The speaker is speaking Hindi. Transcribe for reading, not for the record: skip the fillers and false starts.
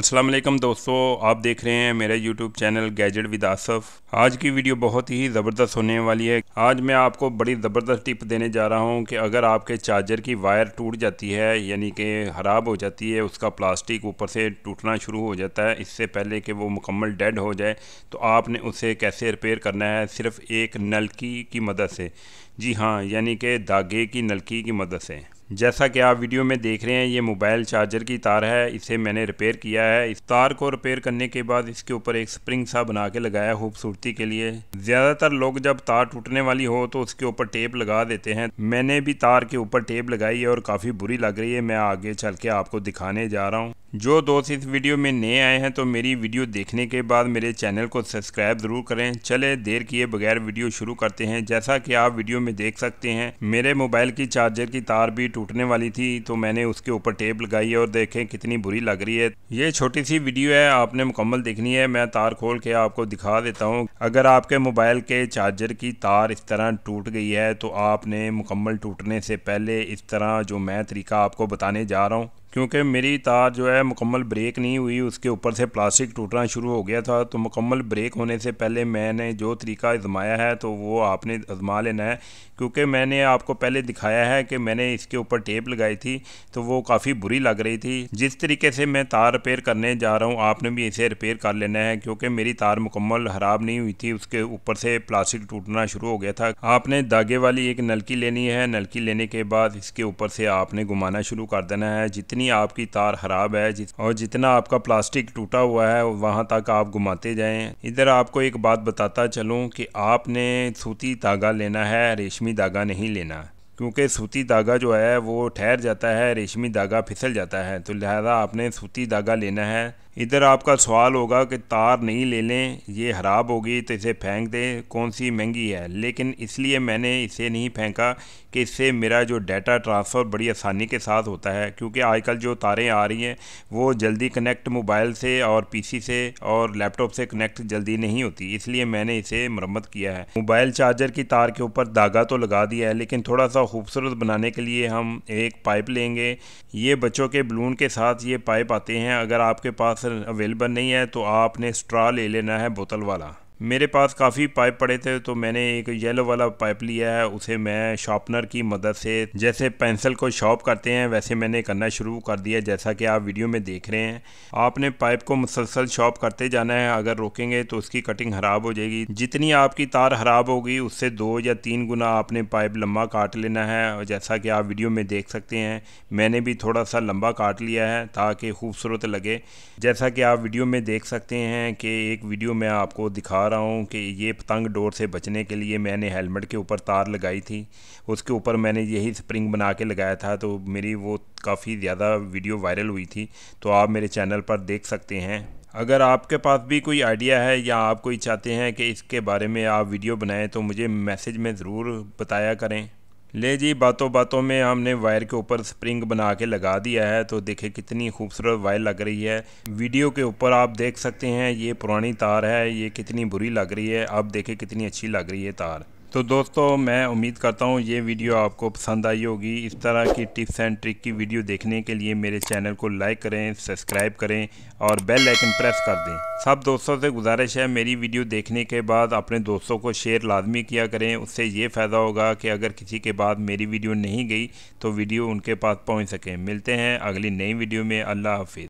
अस्सलाम वालेकुम दोस्तों, आप देख रहे हैं मेरा YouTube channel gadget with Asaf. आज की वीडियो बहुत ही ज़बरदस्त होने वाली है। आज मैं आपको बड़ी ज़बरदस्त टिप देने जा रहा हूं कि अगर आपके चार्जर की वायर टूट जाती है, यानी कि ख़राब हो जाती है, उसका प्लास्टिक ऊपर से टूटना शुरू हो जाता है इससे पहले कि वो मुकम्मल डेड हो जाए, तो आपने उसे कैसे रिपेयर करना है सिर्फ एक नलकी की मदद से। जी हाँ, यानी कि धागे की नलकी की मदद से। जैसा कि आप वीडियो में देख रहे हैं, ये मोबाइल चार्जर की तार है, इसे मैंने रिपेयर किया है। इस तार को रिपेयर करने के बाद इसके ऊपर एक स्प्रिंग सा बना के लगाया खूबसूरती के लिए। ज़्यादातर लोग जब तार टूटने वाली हो तो उसके ऊपर टेप लगा देते हैं। मैंने भी तार के ऊपर टेप लगाई है और काफ़ी बुरी लग रही है। मैं आगे चल के आपको दिखाने जा रहा हूँ। जो दोस्त इस वीडियो में नए आए हैं तो मेरी वीडियो देखने के बाद मेरे चैनल को सब्सक्राइब ज़रूर करें। चले देर किए बगैर वीडियो शुरू करते हैं। जैसा कि आप वीडियो में देख सकते हैं, मेरे मोबाइल की चार्जर की तार भी टूटने वाली थी, तो मैंने उसके ऊपर टेप लगाई है और देखें कितनी बुरी लग रही है। ये छोटी सी वीडियो है, आपने मुकम्मल देखनी है। मैं तार खोल के आपको दिखा देता हूँ। अगर आपके मोबाइल के चार्जर की तार इस तरह टूट गई है तो आपने मुकम्मल टूटने से पहले इस तरह जो मैं तरीका आपको बताने जा रहा हूँ, क्योंकि मेरी तार जो है मुकम्मल ब्रेक नहीं हुई, उसके ऊपर से प्लास्टिक टूटना शुरू हो गया था। तो मुकम्मल ब्रेक होने से पहले मैंने जो तरीका आजमाया है तो वो आपने आजमा लेना है, क्योंकि मैंने आपको पहले दिखाया है कि मैंने इसके ऊपर टेप लगाई थी तो वो काफ़ी बुरी लग रही थी। जिस तरीके से मैं तार रिपेयर करने जा रहा हूँ आपने भी इसे रिपेयर कर लेना है, क्योंकि मेरी तार मुकम्मल ख़राब नहीं हुई थी, उसके ऊपर से प्लास्टिक टूटना शुरू हो गया था। आपने धागे वाली एक नलकी लेनी है। नलकी लेने के बाद इसके ऊपर से आपने घुमाना शुरू कर देना है। जितनी आपकी तार खराब है और जितना आपका प्लास्टिक टूटा हुआ है वहां तक आप घुमाते जाएं। इधर आपको एक बात बताता चलूं कि आपने सूती धागा लेना है, रेशमी धागा नहीं लेना, क्योंकि सूती धागा जो है वो ठहर जाता है, रेशमी धागा फिसल जाता है। तो लिहाजा आपने सूती धागा लेना है। इधर आपका सवाल होगा कि तार नहीं ले लें, ये ख़राब होगी तो इसे फेंक दें, कौन सी महंगी है। लेकिन इसलिए मैंने इसे नहीं फेंका कि इससे मेरा जो डाटा ट्रांसफ़र बड़ी आसानी के साथ होता है, क्योंकि आजकल जो तारें आ रही हैं वो जल्दी कनेक्ट मोबाइल से और पीसी से और लैपटॉप से कनेक्ट जल्दी नहीं होती, इसलिए मैंने इसे मरम्मत किया है। मोबाइल चार्जर की तार के ऊपर धागा तो लगा दिया है, लेकिन थोड़ा सा खूबसूरत बनाने के लिए हम एक पाइप लेंगे। ये बच्चों के बलून के साथ ये पाइप आते हैं। अगर आपके पास अवेलेबल नहीं है तो आपने स्ट्रॉ ले लेना है बोतल वाला। मेरे पास काफ़ी पाइप पड़े थे तो मैंने एक येलो वाला पाइप लिया है। उसे मैं शार्पनर की मदद से, जैसे पेंसिल को शार्प करते हैं वैसे मैंने करना शुरू कर दिया, जैसा कि आप वीडियो में देख रहे हैं। आपने पाइप को मुसलसल शार्प करते जाना है, अगर रोकेंगे तो उसकी कटिंग ख़राब हो जाएगी। जितनी आपकी तार ख़राब होगी उससे 2 या 3 गुना आपने पाइप लंबा काट लेना है। और जैसा कि आप वीडियो में देख सकते हैं, मैंने भी थोड़ा सा लंबा काट लिया है ताकि खूबसूरत लगे। जैसा कि आप वीडियो में देख सकते हैं कि एक वीडियो में आपको दिखा रहा हूँ कि ये पतंग डोर से बचने के लिए मैंने हेलमेट के ऊपर तार लगाई थी, उसके ऊपर मैंने यही स्प्रिंग बना के लगाया था। तो मेरी वो काफ़ी ज़्यादा वीडियो वायरल हुई थी, तो आप मेरे चैनल पर देख सकते हैं। अगर आपके पास भी कोई आइडिया है या आप कोई चाहते हैं कि इसके बारे में आप वीडियो बनाएं तो मुझे मैसेज में ज़रूर बताया करें। ले जी, बातों बातों में हमने वायर के ऊपर स्प्रिंग बना के लगा दिया है। तो देखें कितनी खूबसूरत वायर लग रही है। वीडियो के ऊपर आप देख सकते हैं ये पुरानी तार है, ये कितनी बुरी लग रही है। अब देखें कितनी अच्छी लग रही है तार। तो दोस्तों, मैं उम्मीद करता हूँ ये वीडियो आपको पसंद आई होगी। इस तरह की टिप्स एंड ट्रिक की वीडियो देखने के लिए मेरे चैनल को लाइक करें, सब्सक्राइब करें और बेल आइकन प्रेस कर दें। सब दोस्तों से गुजारिश है, मेरी वीडियो देखने के बाद अपने दोस्तों को शेयर लाजमी किया करें। उससे ये फ़ायदा होगा कि अगर किसी के बाद मेरी वीडियो नहीं गई तो वीडियो उनके पास पहुँच सके। मिलते हैं अगली नई वीडियो में। अल्लाह हाफिज़।